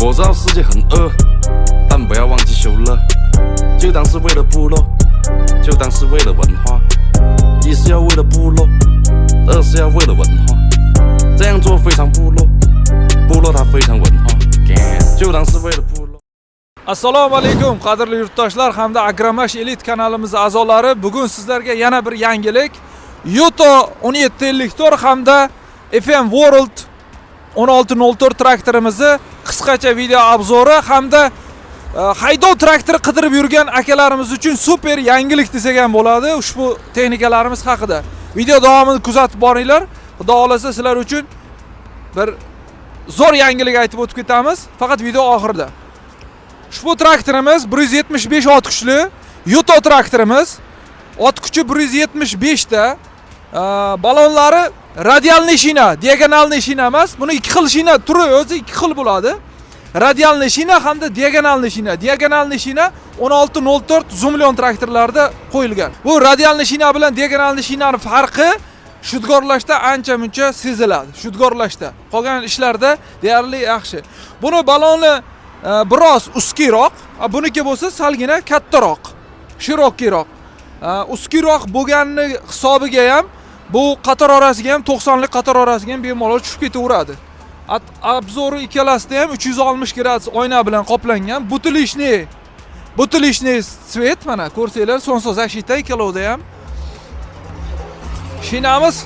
我知道世界很饿，但不要忘记修乐，就当是为了部落，就当是为了文化。一是要为了部落，二是要为了文化。这样做非常部落，部落它非常文化，就当是为了部落。 Assalomu alaykum qadrli yurtdoshlar hamda Agramash Elite kanalimiz a'zolari. Bugun sizlarga yana bir yangilik. Yuto 1754 hamda FM World 1604 traktorimizni qisqacha video obzori hamda haydov traktori qidirib yurgan akalarimiz uchun super yangilik desak ham bo'ladi ushbu texnikalarimiz haqida. Video davomini kuzatib boringlar. Xudo xolasa sizlar uchun bir zo'r yangilik aytib o'tib ketamiz, faqat video oxirida. Ushbu traktorimiz 175 ot kuchli Yuto traktorimiz. Ot kuchi 175 ta. Balonlari radialniy shina, diagonalniy shina emas. Buni ikki xil shina turi o'zi ikki xil bo'ladi. Radialniy shina hamda diagonalniy shina. Diagonalniy shina 1604 Zoomlion traktorlarida qo'yilgan. Bu radialniy shina bilan diagonalniy shinaning farqi shudgorlashda ancha-muncha seziladi. Shudgorlashda. Qolgan ishlarda deyarli yaxshi. Buni baloni biroz uskiroq, buniki bo'lsa salgina kattaroq, shirokkiroq. Uskiroq bo'lgani hisobiga ham bu qator orasiga ham 90 lik qator orasiga ham bemalol tushib ketaveradi. Obzori ikkalasida ham 360 gradus oyna bilan qoplangan. Butilishni svet mana ko'rsanglar, sonso zashita ikkalovda ham. Shinamiz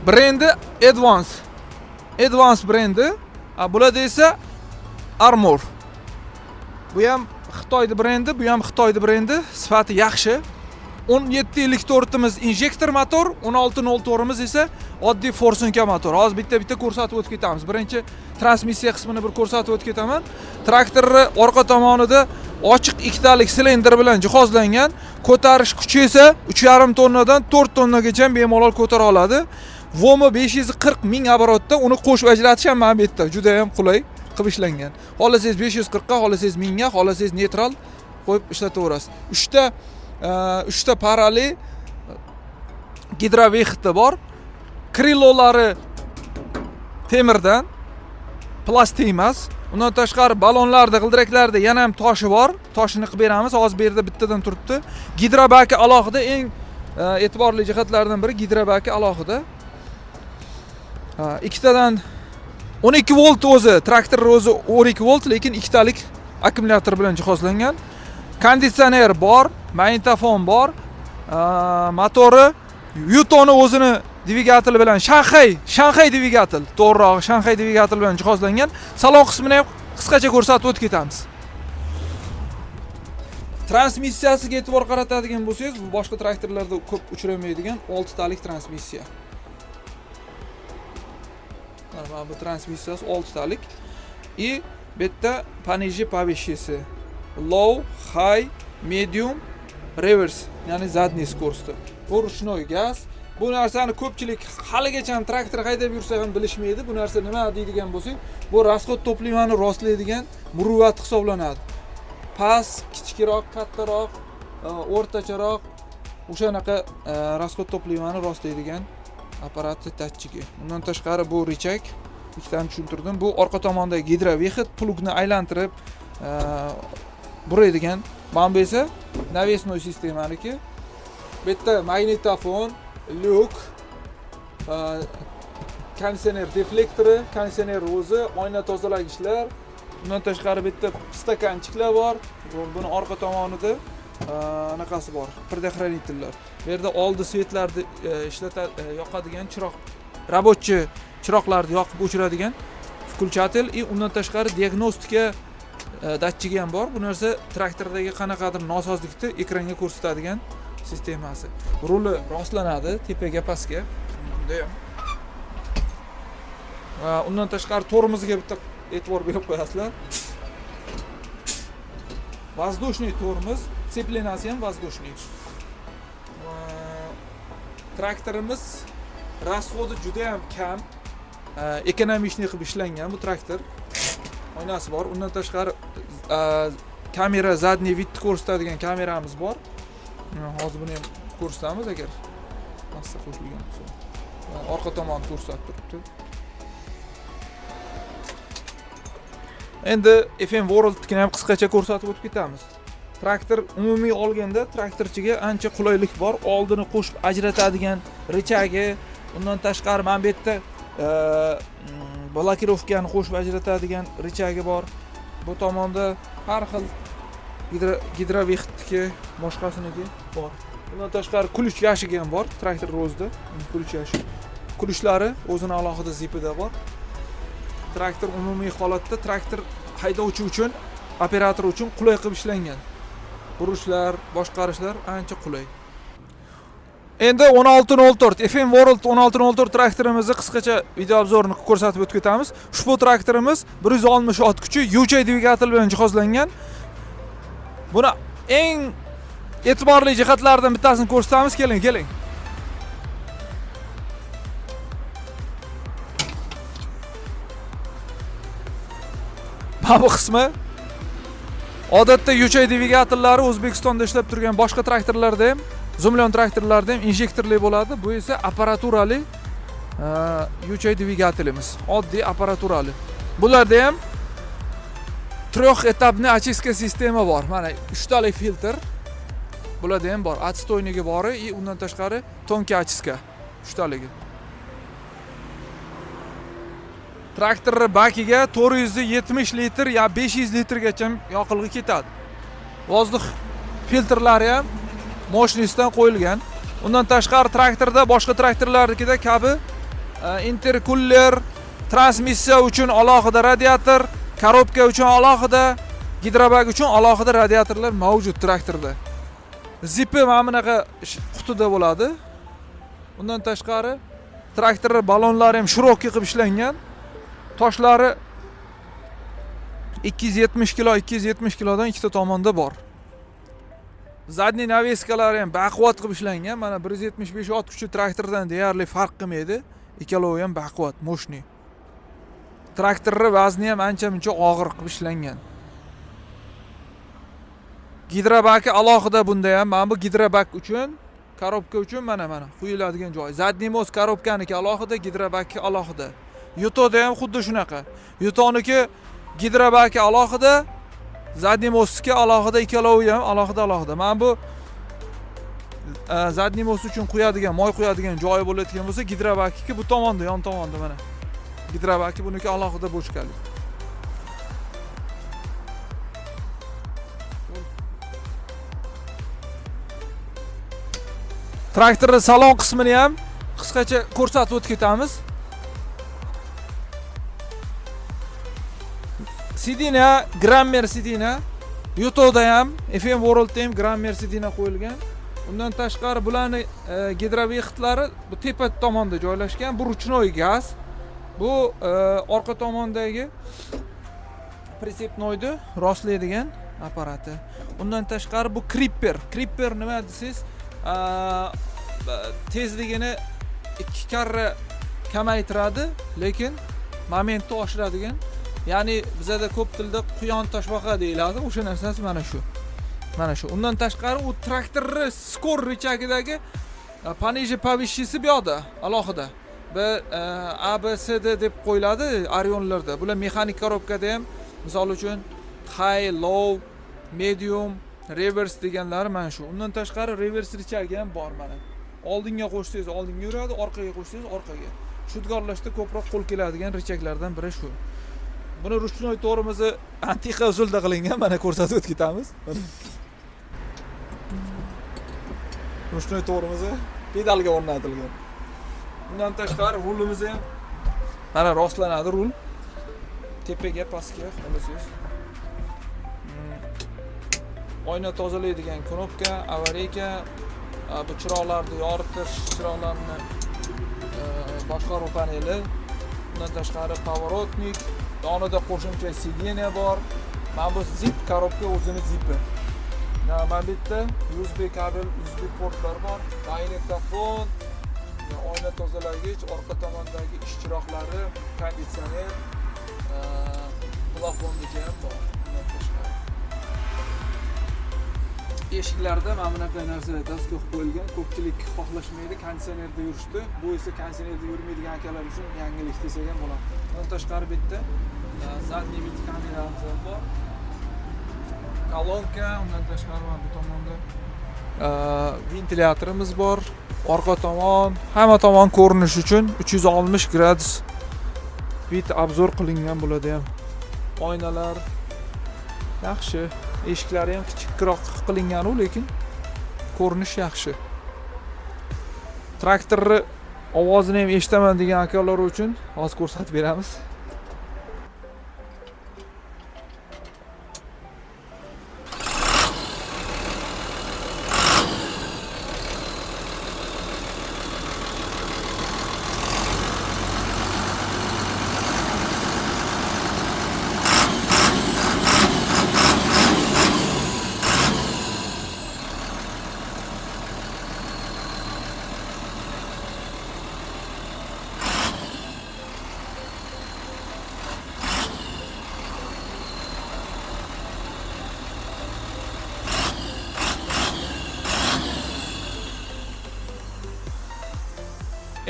brendi Advance brendi. Bular esa Armor. Bu ham Xitoyning brendi, bu ham Xitoyning brendi. Sifati yaxshi. 1754imiz injektor motor, 1604imiz esa oddiy forsunka motor. Hozir bitta ko'rsatib o'tib ketamiz. Birinchi transmissiya qismini bir ko'rsatib o'tib ketaman. Traktorning orqa tomonida ochiq ikkitalik silindr bilan jihozlangan. Ko'tarish kuchi esa 3,5 tonnadan 4 tonnagacha bemalol ko'tara oladi. Vomi 540 ming oborotda uni qo'shib ajratish ham mana bu yerda juda ham qulay qilib ishlangan. Xohlasangiz 540 ga, xohlasangiz 1000 ga, xohlasangiz neytral qo'yib ishlataverasiz. 3 ta parallel gidrovexti bor. Krilolari temirdan, plastik emas. Undan tashqari balonlarda, g'ildiraklarda yana ham toshi bor. Toshini qilib beramiz. Hozir bu yerda bittadan turibdi. Gidrobaki alohida, eng e'tiborli jihatlardan biri gidrobaki alohida. Ikkitadan 12 volt o'zi, traktor o'zi 12 volt, lekin ikkitalik akkumulyator bilan jihozlangan. Konditsioner bor, magnitofon bor. Motori Yuto'ni o'zini dvigateli bilan Shanxay dvigatel, to'g'rirog'i Shanxay dvigatel bilan jihozlangan. Salon qismini ham qisqacha ko'rsatib o'tib ketamiz. Transmissiyasiga e'tibor qaratadigan bo'lsangiz, bu boshqa traktorlarda ko'p uchramaydigan 6 talik transmissiya. Mana bu transmissiyasi 6 talik. И bitta понижи повышайся. Low, high, medium, reverse, ya'ni задний скоростda. Bu ruchnoy gaz. Bu narsani ko'pchilik haligacha ham traktor haydab yursa ham bilishmaydi. Bu narsa nima deydigan bo'lsak, bu расход toplimani rostlaydigan muruvvat hisoblanadi. Past, kichikroq, kattaroq, o'rtacharoq o'shanaqa расход toplimani rostlaydigan apparat datchigi. Undan tashqari bu richak, ikkitani tushuntirdim. Bu orqa tomondagi gidrovexit, plugni aylantirib buraydigan. Mana bu esa навесной sistemaniki. Bu yerda magnitofon, lyuk, konditsioner deflektori, konditsioner o'zi, oyna tozalagichlar. Undan tashqari bu yerda stakanchiklar bor. Buni orqa tomonida anaqasi bor, предохранительlar. Bu yerda oldi svetlarni yoqadigan chiroq, рабочий chiroqlarni yoqib o'chiradigan включатель и undan tashqari diagnostika datchigi ham bor. Bu narsa traktordagi qanaqadir nosozlikni ekranga ko'rsatadigan sistemasi. Ruli rostlanadi tepaga pastga. Bunda ham. Va undan tashqari tormozga bitta e'tibor berib qo'yasizlar. Воздушный tormoz, tseplenasi ham воздушный. Traktorimiz расходi juda ham kam. Ekonomishniy qilib ishlangan bu traktor. Oynasi bor. Undan tashqari kamera задний vidni ko'rsatadigan kameramiz bor. Hozir buni ham ko'rsatamiz agar massa qo'shilgan bo'lsa. Orqa tomonni ko'rsatib turibdi. Endi FM World'ni ham qisqacha ko'rsatib o'tib ketamiz. Traktor umumiy olganda traktorchiga ancha qulaylik bor. Oldini qo'shib ajratadigan richagi, undan tashqari mana bu yerda blokirovkani qo'shib ajratadigan richagi bor. Bu tomonda har xil gidrovihtniki, boshqasiniki bor. Undan tashqari kuluch yashigi ham bor traktor rozda. Kuluch yashik. Kulushlari o'zini alohida zipida bor. Traktor umumiy holatda traktor haydovchi uchun, operator uchun qulay qilib ishlangan. Burishlar, boshqarishlar ancha qulay. Endi 1604 FM World 1604 traktorimizni qisqacha video obzorini ko'rsatib o'tib ketamiz. Ushbu traktorimiz 160 ot kuchi UJ dvigatel bilan jihozlangan. Buni eng e'tiborli jihatlaridan bittasini ko'rsatamiz. Keling. Bu qismi odatda UJ dvigatellari O'zbekistonda ishlab turgan boshqa traktorlarda ham, Zoomlion traktorlarda ham injektorli bo'ladi. Bu esa apparaturali UJ dvigatelimiz. Oddiy apparaturali. Bularda ham 3 etapli очистка sistema bor. Mana 3 talik filtr. Bularda ham bor. Отстойнigi bor, undan tashqari tonki очистка 3 taligi. Traktorning bakiga 470 litr ya 500 litrgacha yoqilg'i ketadi. Vozdux filtrlari ham moshnisidan qo'yilgan. Undan tashqari traktorda boshqa traktorlardagidek kabi interkuller, transmissiya uchun alohida radiator, korobka uchun alohida, gidrobak uchun alohida radiatorlar mavjud traktorda. Zipi mana bunaqa qutida bo'ladi. Undan tashqari traktorning ballonlari ham shirokki qilib ishlangan. Toshlari 270 kilo, 270 kilodan ikkita tomonda bor. Zadniy naveskalari ham baquvvat qilib ishlangan. Mana 175 ot kuchi traktordan deyarli farq qilmaydi. Ikkalovi ham baquvvat, moshni. Traktorning vazni ham ancha-muncha og'ir qilib ishlangan. Gidrobaki alohida bunda ham. Mana bu gidrobak uchun, korobka uchun mana quyiladigan joy. Zadniy most korobkaniki alohida, gidrobaki alohida. Yutoda ham xuddi shunaqa. Yutoniki gidrobaki alohida, zadniy mostga alohida, ikkalovi ham alohida. Mana bu zadniy most uchun quyadigan, moy quyadigan joyi bo'ladigan bo'lsa, gidrobakiki bu tomonda, yon tomonda mana. Gidrobaki buniki alohida bochkali. Traktorning salon qismini ham qisqacha ko'rsatib o'tib ketamiz. Sidina, Grammer sidina. Yutoda ham, FM Worldda ham Grammer sidina qo'yilgan. Undan tashqari bularning gidrovihlari bu tepa tomonda joylashgan. Bu ruchnoy gaz. Bu orqa tomondagi pritsepnoyni rostlaydigan apparati. Undan tashqari bu Creeper. Creeper nima desangiz, tezligini 2 karra kamaytiradi, lekin momentni oshiradigan. Ya'ni bizada ko'p tilda quyon toshbaqa deyiladi. O'sha narsasi mana shu. Undan tashqari u traktorning skor richagidagi paniji povishchisi bu yoqda alohida. ABCD deb qo'yiladi Orionlarda. Bular mexanik korobkada ham, misol uchun high, low, medium, reverse deganlari mana shu. Undan tashqari reverse richagi ham bor mana. Oldinga qo'shsangiz oldinga yuradi, orqaga qo'shsangiz orqaga. Shudgorlashda ko'proq qo'l keladigan richaglardan biri shu. Buni ruchnoy to'rimizni antiqa usulda qilingan, mana ko'rsatib o'tib ketamiz. Ruchnoy to'rimizni pedalga o'rnatilgan. Undan tashqari rulimiz ham mana rostlanadi rul. Tepaga, pastga qo'yasiz. Oyna tozalaydigan knopka, avariyka, bu chiroqlarni yoritish, chiroqlarni boshqaruv paneli. Undan tashqari поворотник, yonida qo'shimcha sideniya bor. Mana bu zip korobka o'zini zipi. Mana bu yerda USB kabel, USB portlar bor. Magnitofon, oyna tozalagich, orqa tomondagi ish chiroqlari, konditsioner, plafonniki ham bor. Eshiklarda mana bunaqa narsalar dastgoh qo'yilgan. Ko'pchilik xohlashmaydi konditsionerda yurishni. Bu esa konditsionerda yurmaydigan akalar uchun yangilik desak ham bo'ladi. Undan tashqari bu yerda Zadniy vid kameramiz ham bor. Kolonka, undan tashqari mana bu tomonda ventilyatorimiz bor. Orqa tomon, hamma tomon ko'rinish uchun 360 gradus vid obzor qilingan bo'ladi ham. Oynalar yaxshi, eshiklari ham kichikroq qilingan-u, lekin ko'rinish yaxshi. Traktorni ovozini ham eshitaman degan akalar uchun hozir ko'rsatib beramiz.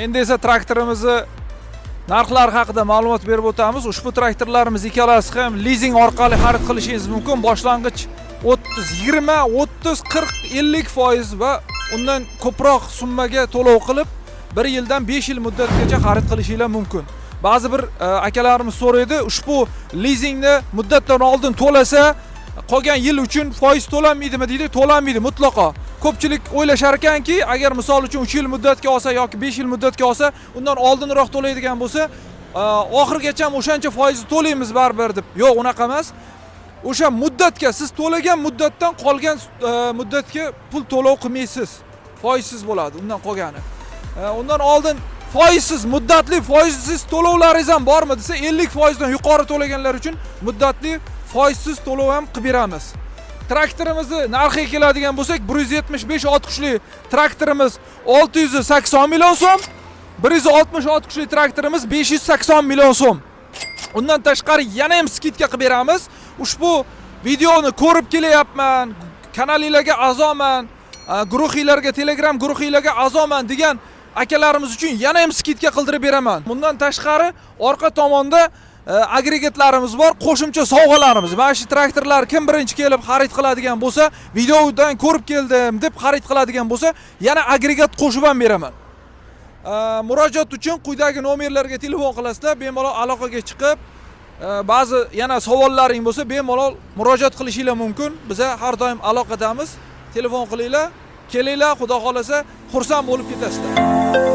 Endi esa traktorimizni narxlari haqida ma'lumot berib o'tamiz. Ushbu traktorlarimiz ikkalasi ham leasing orqali xarid qilishingiz mumkin. Boshlang'ich 30, 20, 30, 40, 50% va undan ko'proq summaga to'lov qilib 1 yildan 5 yil muddatgacha xarid qilishingiz mumkin. Ba'zi bir akalarimiz so'raydi, ushbu leasingni muddatdan oldin to'lasa, qolgan yil uchun foiz to'lanmaydimi deydi. To'lanmaydi mutlaqo. Ko'pchilik o'ylashar ekanki, agar misol uchun 3 yil muddatga olsa yoki 5 yil muddatga olsa, undan oldinroq to'laydigan bo'lsa, oxirgacha o'shancha foizni to'laymiz baribir deb. Yo'q, unaqa emas. O'sha muddatga, siz to'lagan muddatdan qolgan muddatga pul to'lov qilmaysiz. Foizsiz bo'ladi undan qolgani. Undan oldin foizsiz, muddatli foizsiz to'lovlaringiz ham bormi desa, 50% dan yuqori to'laganlar uchun muddatli foizsiz to'lov ham qilib beramiz. Traktorimizni narxiga keladigan bo'lsak, 175 ot kuchli traktorimiz 680 million so'm, 160 ot kuchli traktorimiz 580 million so'm. Undan tashqari yana ham skidka qilib beramiz. Ushbu videoni ko'rib kelyapman, kanalingizga a'zoman, guruhingizga, Telegram guruhingizga a'zoman degan akalarimiz uchun yana ham skidka qildirib beraman. Bundan tashqari orqa tomonda agregatlarimiz bor, qo'shimcha sovg'alarimiz. Mana shu traktorlar kim birinchi kelib xarid qiladigan bo'lsa, videodan ko'rib keldim deb xarid qiladigan bo'lsa, yana agregat qo'shib ham beraman. Murojaat uchun quyidagi nomerlarga telefon qilasizlar, bemalol aloqaga chiqib, ba'zi yana savollaring bo'lsa, bemalol murojaat qilishingiz mumkin. Biz har doim aloqadamiz. Telefon qilinglar, kelinglar, xudo xolasa xursand bo'lib ketasizlar.